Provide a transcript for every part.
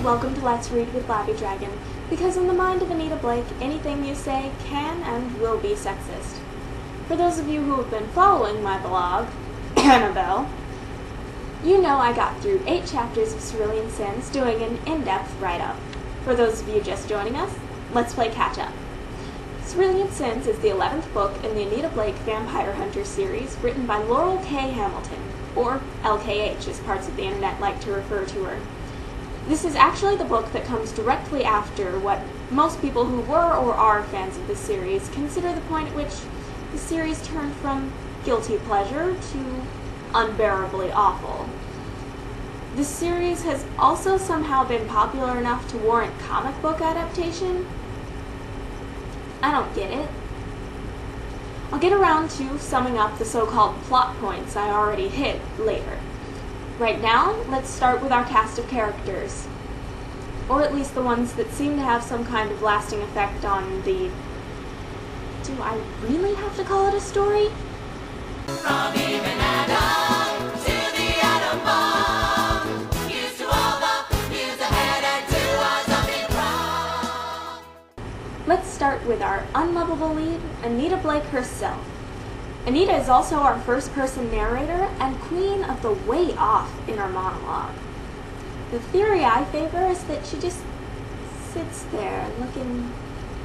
welcome to Let's Read with LabbyDragon, because in the mind of Anita Blake, anything you say can and will be sexist. For those of you who have been following my blog, Annabelle, you know I got through 8 chapters of Cerulean Sins doing an in-depth write-up. For those of you just joining us, let's play catch-up. Cerulean Sins is the 11th book in the Anita Blake Vampire Hunter series written by Laurel K. Hamilton, or LKH as parts of the internet like to refer to her. This is actually the book that comes directly after what most people who were or are fans of the series consider the point at which the series turned from guilty pleasure to unbearably awful. The series has also somehow been popular enough to warrant comic book adaptation. I don't get it. I'll get around to summing up the so-called plot points I already hit later. Right now, let's start with our cast of characters. Or at least the ones that seem to have some kind of lasting effect on the... Do I really have to call it a story? From even Adam to the atom bomb, here's to all the news ahead and to our zombie prom. Let's start with our unlovable lead, Anita Blake herself. Anita is also our first-person narrator and queen of the way off inner monologue. The theory I favor is that she just sits there looking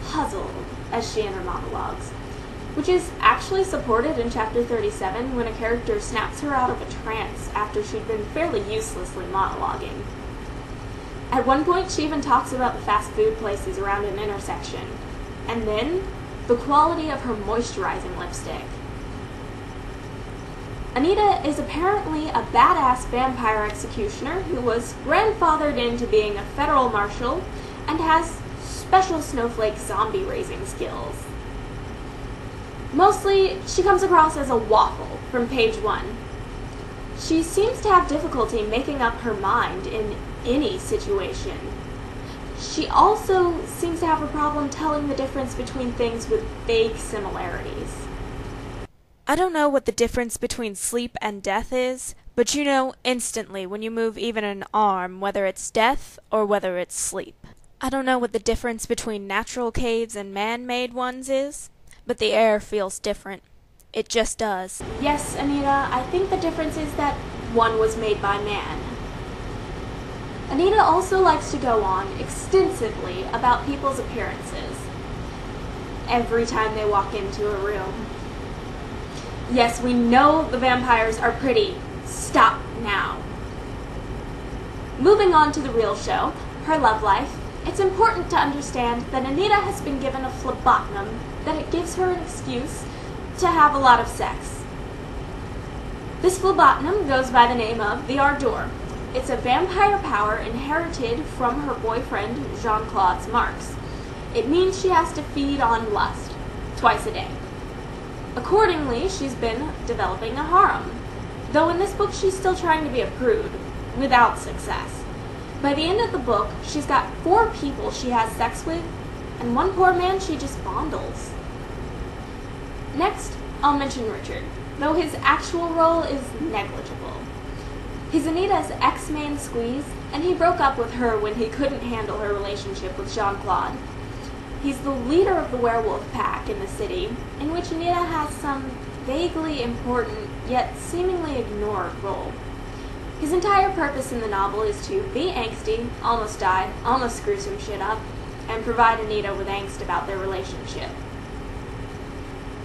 puzzled as she inner monologues, which is actually supported in chapter 37 when a character snaps her out of a trance after she'd been fairly uselessly monologuing. At one point, she even talks about the fast food places around an intersection, and then the quality of her moisturizing lipstick. Anita is apparently a badass vampire executioner who was grandfathered into being a federal marshal and has special snowflake zombie raising skills. Mostly, she comes across as a waffle from page 1. She seems to have difficulty making up her mind in any situation. She also seems to have a problem telling the difference between things with vague similarities. I don't know what the difference between sleep and death is, but you know instantly when you move even an arm whether it's death or whether it's sleep. I don't know what the difference between natural caves and man-made ones is, but the air feels different. It just does. Yes, Anita, I think the difference is that one was made by man. Anita also likes to go on extensively about people's appearances every time they walk into a room. Yes, we know the vampires are pretty. Stop now. Moving on to the real show, her love life, it's important to understand that Anita has been given a phlebotomy that it gives her an excuse to have a lot of sex. This phlebotomy goes by the name of the Ardor. It's a vampire power inherited from her boyfriend Jean-Claude's marks. It means she has to feed on lust twice a day. Accordingly, she's been developing a harem, though in this book she's still trying to be a prude, without success. By the end of the book, she's got 4 people she has sex with, and one poor man she just fondles. Next, I'll mention Richard, though his actual role is negligible. He's Anita's ex-main squeeze, and he broke up with her when he couldn't handle her relationship with Jean-Claude. He's the leader of the werewolf pack in the city, in which Anita has some vaguely important, yet seemingly ignored role. His entire purpose in the novel is to be angsty, almost die, almost screw some shit up, and provide Anita with angst about their relationship.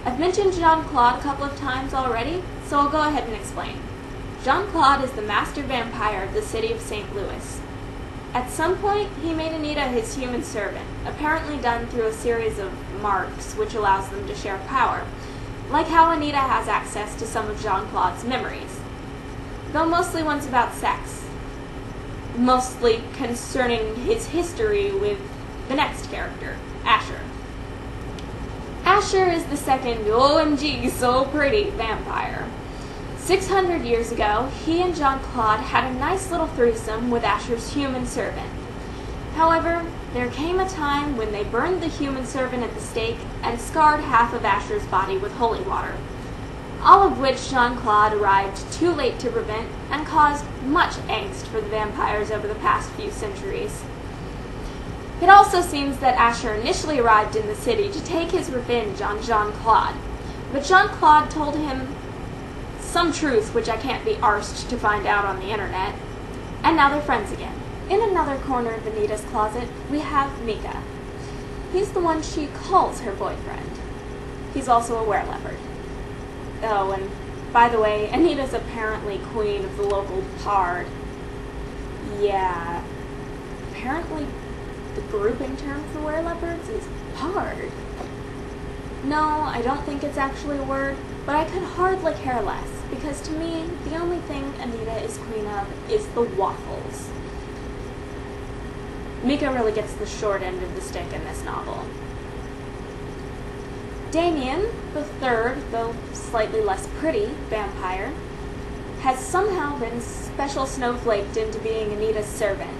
I've mentioned Jean-Claude a couple of times already, so I'll go ahead and explain. Jean-Claude is the master vampire of the city of St. Louis. At some point, he made Anita his human servant, apparently done through a series of marks which allows them to share power, like how Anita has access to some of Jean-Claude's memories, though mostly ones about sex, mostly concerning his history with the next character, Asher. Asher is the second OMG so pretty vampire. 600 years ago, he and Jean-Claude had a nice little threesome with Asher's human servant. However, there came a time when they burned the human servant at the stake and scarred half of Asher's body with holy water. all of which Jean-Claude arrived too late to prevent and caused much angst for the vampires over the past few centuries. It also seems that Asher initially arrived in the city to take his revenge on Jean-Claude, but Jean-Claude told him some truth which I can't be arsed to find out on the internet, and now they're friends again. In another corner of Anita's closet, we have Mika. He's the one she calls her boyfriend. He's also a wereleopard. Oh, and by the way, Anita's apparently queen of the local pard. Yeah, apparently the grouping term for wereleopards is pard. No, I don't think it's actually a word, but I could hardly care less, because to me, the only thing Anita is queen of is the waffles. Mika really gets the short end of the stick in this novel. Damien, the third, though slightly less pretty, vampire, has somehow been special snowflaked into being Anita's servant.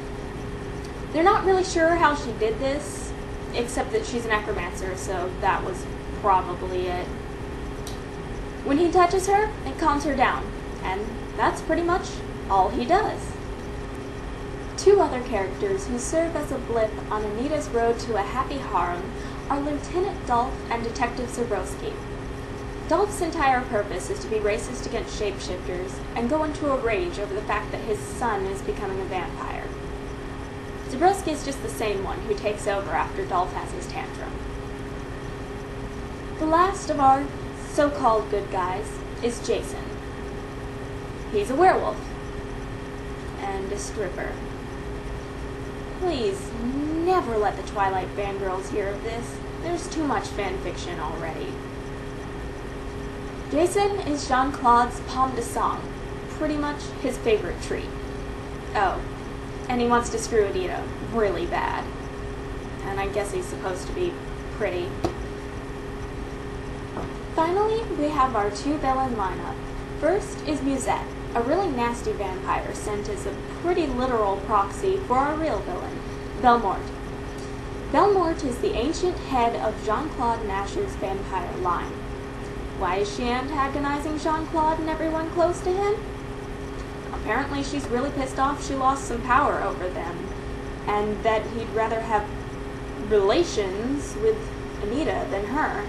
They're not really sure how she did this, except that she's a necromancer, so that was probably it. When he touches her, it calms her down, and that's pretty much all he does. Two other characters who serve as a blip on Anita's road to a happy harem are Lieutenant Dolph and Detective Zabrowski. Dolph's entire purpose is to be racist against shapeshifters and go into a rage over the fact that his son is becoming a vampire. Zabrowski is just the same one who takes over after Dolph has his tantrum. The last of our so-called good guys is Jason. He's a werewolf and a stripper. Please, never let the Twilight fangirls hear of this. There's too much fanfiction already. Jason is Jean-Claude's pomme de sang, pretty much his favorite treat. Oh, and he wants to screw Anita really bad. And I guess he's supposed to be pretty. Finally, we have our two villain lineup. First is Musette, a really nasty vampire sent as a pretty literal proxy for our real villain, Belmort. Belmort is the ancient head of Jean-Claude Nasher's vampire line. Why is she antagonizing Jean-Claude and everyone close to him? Apparently she's really pissed off she lost some power over them, and that he'd rather have relations with Anita than her.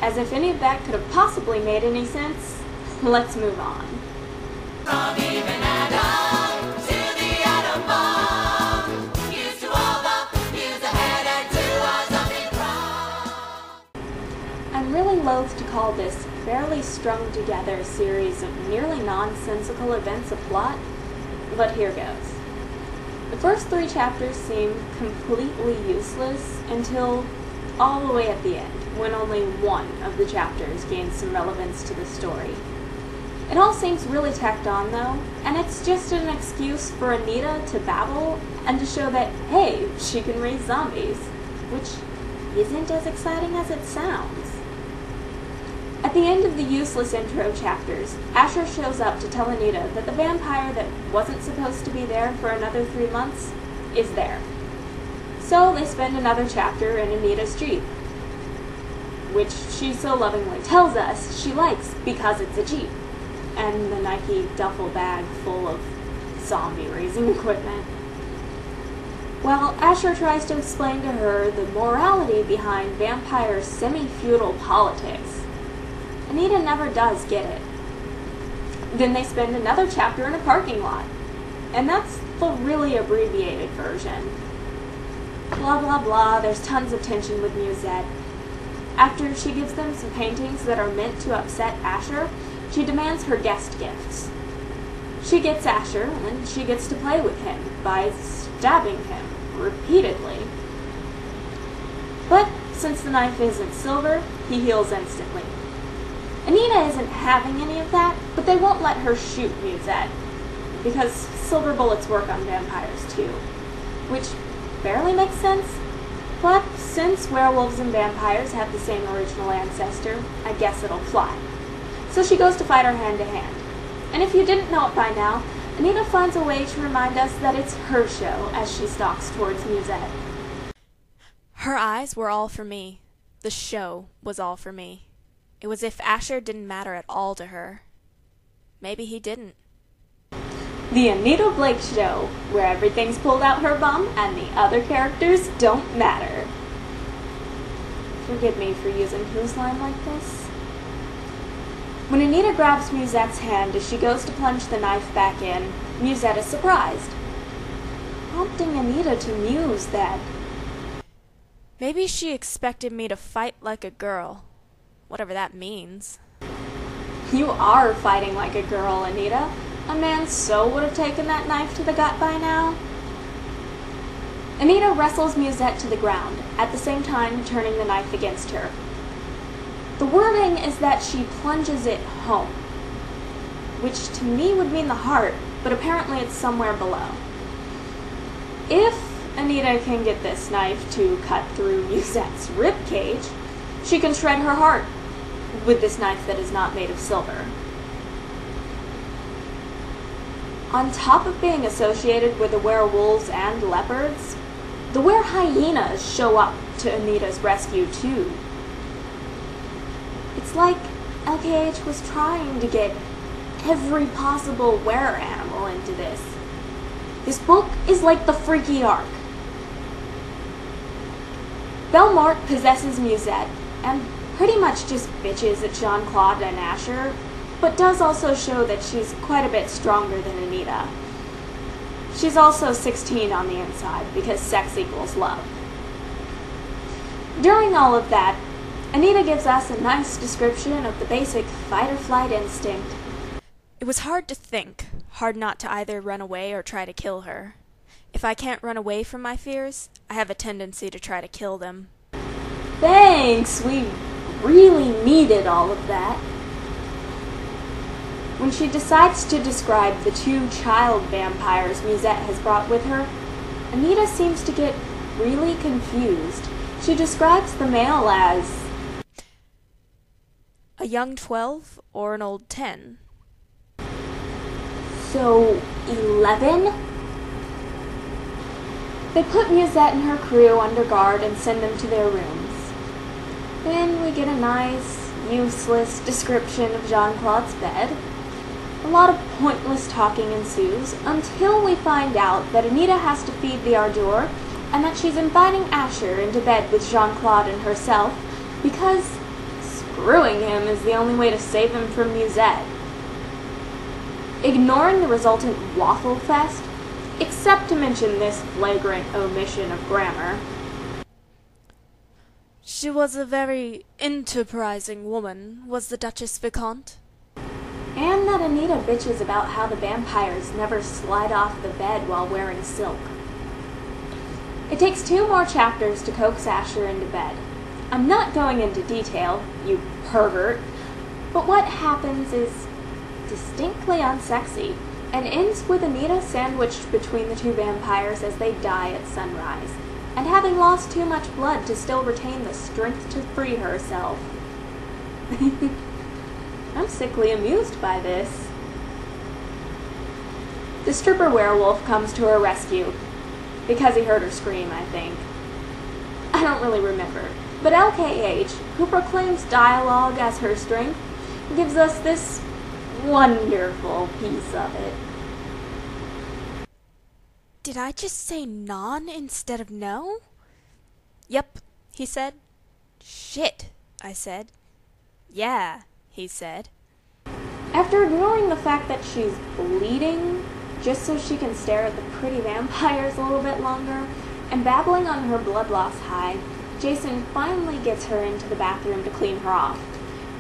As if any of that could have possibly made any sense, let's move on. From even atom to the atom bomb, here's to all the views ahead and to our zombie prom. I'm really loath to call this fairly strung together series of nearly nonsensical events a plot, but here goes. The first 3 chapters seem completely useless until all the way at the end, when only one of the chapters gains some relevance to the story. It all seems really tacked on though, and it's just an excuse for Anita to babble and to show that, hey, she can raise zombies, which isn't as exciting as it sounds. At the end of the useless intro chapters, Asher shows up to tell Anita that the vampire that wasn't supposed to be there for another 3 months is there. So they spend another chapter in Anita's Jeep, which she so lovingly tells us she likes because it's a Jeep, and the Nike duffel bag full of zombie-raising equipment. Well, Asher tries to explain to her the morality behind vampire semi-feudal politics. Anita never does get it. Then they spend another chapter in a parking lot, and that's the really abbreviated version. Blah blah blah, there's tons of tension with Musette. After she gives them some paintings that are meant to upset Asher, she demands her guest gifts. She gets Asher, and she gets to play with him by stabbing him repeatedly. But since the knife isn't silver, he heals instantly. Anita isn't having any of that, but they won't let her shoot Musette, because silver bullets work on vampires too, which barely makes sense. But since werewolves and vampires have the same original ancestor, I guess it'll fly. So she goes to fight her hand to hand. And if you didn't know it by now, Anita finds a way to remind us that it's her show as she stalks towards Musette. Her eyes were all for me. The show was all for me. It was if Asher didn't matter at all to her. Maybe he didn't. The Anita Blake Show, where everything's pulled out her bum and the other characters don't matter. Forgive me for using whose line like this. When Anita grabs Musette's hand as she goes to plunge the knife back in, Musette is surprised, prompting Anita to muse that Maybe she expected me to fight like a girl, whatever that means. you are fighting like a girl, Anita. A man so would have taken that knife to the gut by now. Anita wrestles Musette to the ground, at the same time turning the knife against her. The wording is that she plunges it home, which to me would mean the heart, but apparently it's somewhere below. If Anita can get this knife to cut through Musette's ribcage, she can shred her heart with this knife that is not made of silver. On top of being associated with the werewolves and leopards, the were-hyenas show up to Anita's rescue too. It's like LKH was trying to get every possible were-animal into this. This book is like the Freaky Ark. Belmort possesses Musette and pretty much just bitches at Jean-Claude and Asher, but does also show that she's quite a bit stronger than Anita. She's also 16 on the inside, because sex equals love. During all of that, Anita gives us a nice description of the basic fight-or-flight instinct. It was hard to think, hard not to either run away or try to kill her. If I can't run away from my fears, I have a tendency to try to kill them. Thanks, we really needed all of that. When she decides to describe the 2 child vampires Musette has brought with her, Anita seems to get really confused. She describes the male as a young 12 or an old 10. So, 11? They put Musette and her crew under guard and send them to their rooms. Then we get a nice, useless description of Jean-Claude's bed. A lot of pointless talking ensues until we find out that Anita has to feed the Ardor and that she's inviting Asher into bed with Jean-Claude and herself because screwing him is the only way to save him from Musette. Ignoring the resultant waffle fest, except to mention this flagrant omission of grammar. She was a very enterprising woman, was the Duchess Vicomte. And that Anita bitches about how the vampires never slide off the bed while wearing silk. It takes 2 more chapters to coax Asher into bed. I'm not going into detail, you pervert, but what happens is distinctly unsexy, and ends with Anita sandwiched between the 2 vampires as they die at sunrise, and having lost too much blood to still retain the strength to free herself. I'm sickly amused by this. The stripper werewolf comes to her rescue, because he heard her scream, I think. I don't really remember, but LKH, who proclaims dialogue as her strength, gives us this wonderful piece of it. Did I just say non instead of no? Yep, he said. Shit, I said. Yeah, he said. After ignoring the fact that she's bleeding, just so she can stare at the pretty vampires a little bit longer, and babbling on her blood loss high, Jason finally gets her into the bathroom to clean her off.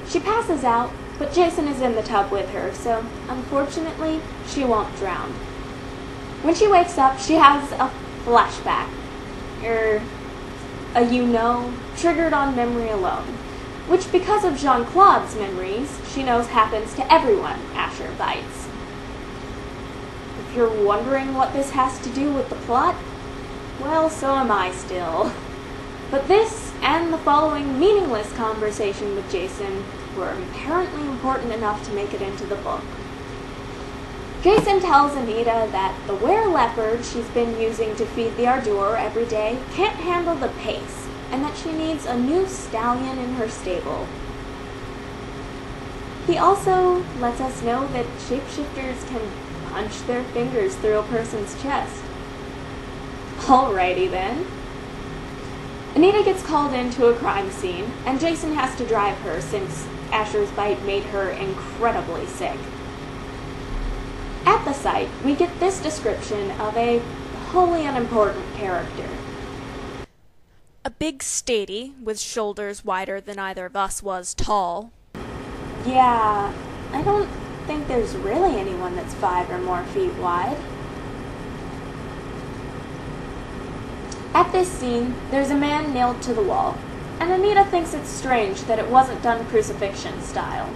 She passes out, but Jason is in the tub with her, so unfortunately, she won't drown. When she wakes up, she has a flashback. Triggered on memory alone. Which, because of Jean-Claude's memories, she knows happens to everyone Asher bites. If you're wondering what this has to do with the plot, well, so am I still. But this, and the following meaningless conversation with Jason, were apparently important enough to make it into the book. Jason tells Anita that the were-leopard she's been using to feed the Ardor every day can't handle the pace, and that she needs a new stallion in her stable. He also lets us know that shapeshifters can punch their fingers through a person's chest. Alrighty then. Anita gets called into a crime scene, and Jason has to drive her since Asher's bite made her incredibly sick. At the site, we get this description of a wholly unimportant character. A big statey, with shoulders wider than either of us was tall. Yeah, I don't think there's really anyone that's 5 or more feet wide. At this scene, there's a man nailed to the wall, and Anita thinks it's strange that it wasn't done crucifixion style.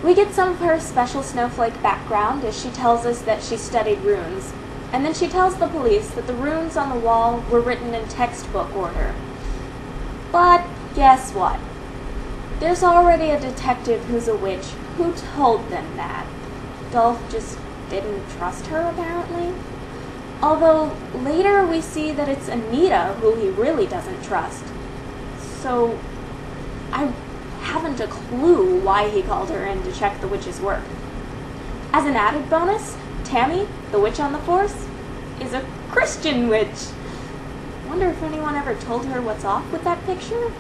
We get some of her special snowflake background as she tells us that she studied runes, and then she tells the police that the runes on the wall were written in textbook order. But guess what? There's already a detective who's a witch who told them that. Dolph just didn't trust her, apparently. Although later we see that it's Anita who he really doesn't trust. So I haven't a clue why he called her in to check the witch's work. As an added bonus, Tammy, the witch on the force, is a Christian witch. Wonder if anyone ever told her what's off with that picture?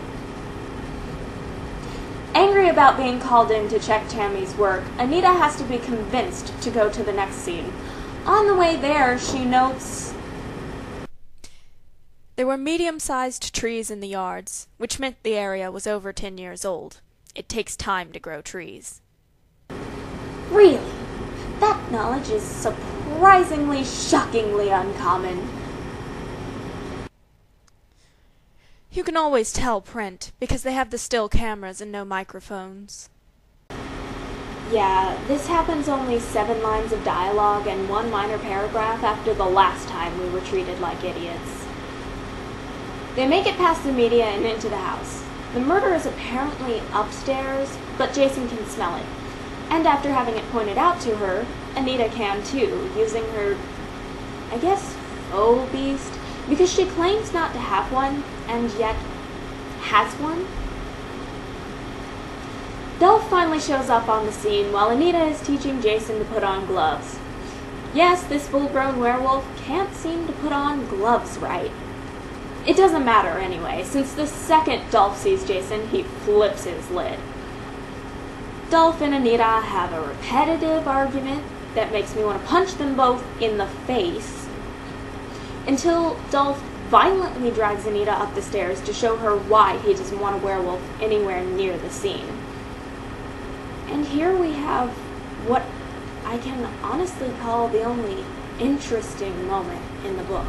Angry about being called in to check Tammy's work, Anita has to be convinced to go to the next scene. On the way there, she notes There were medium-sized trees in the yards, which meant the area was over 10 years old. It takes time to grow trees. Really? That knowledge is surprisingly, shockingly uncommon. You can always tell print, because they have the still cameras and no microphones. Yeah, this happens only 7 lines of dialogue and 1 minor paragraph after the last time we were treated like idiots. They make it past the media and into the house. The murder is apparently upstairs, but Jason can smell it. And after having it pointed out to her, Anita can too, using her, I guess, faux beast, because she claims not to have one, and yet has one. Dolph finally shows up on the scene while Anita is teaching Jason to put on gloves. Yes, this full-grown werewolf can't seem to put on gloves right. It doesn't matter anyway, since the second Dolph sees Jason, he flips his lid. Dolph and Anita have a repetitive argument that makes me want to punch them both in the face, until Dolph violently drags Anita up the stairs to show her why he doesn't want a werewolf anywhere near the scene. And here we have what I can honestly call the only interesting moment in the book.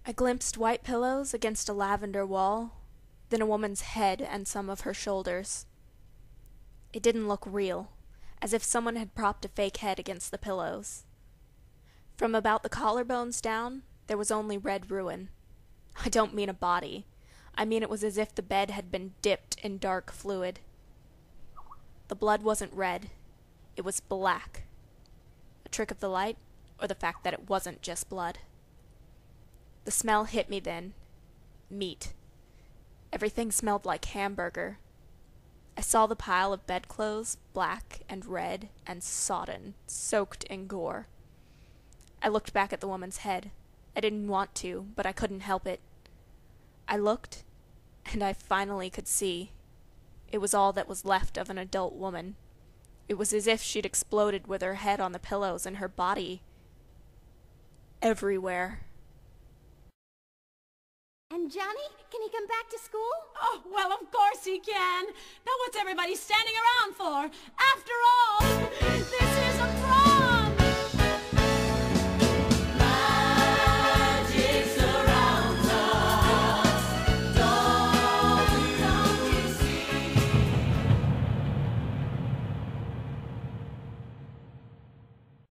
I glimpsed white pillows against a lavender wall, then a woman's head and some of her shoulders. It didn't look real, as if someone had propped a fake head against the pillows. From about the collarbones down, there was only red ruin. I don't mean a body. I mean it was as if the bed had been dipped in dark fluid. The blood wasn't red. It was black. A trick of the light, or the fact that it wasn't just blood. The smell hit me then. Meat. Everything smelled like hamburger. I saw the pile of bedclothes, black and red and sodden, soaked in gore. I looked back at the woman's head. I didn't want to, but I couldn't help it. I looked, and I finally could see. It was all that was left of an adult woman. It was as if she'd exploded with her head on the pillows and her body everywhere. And Johnny, can he come back to school? Oh, well, of course he can. Now what's everybody standing around for? After all, this is a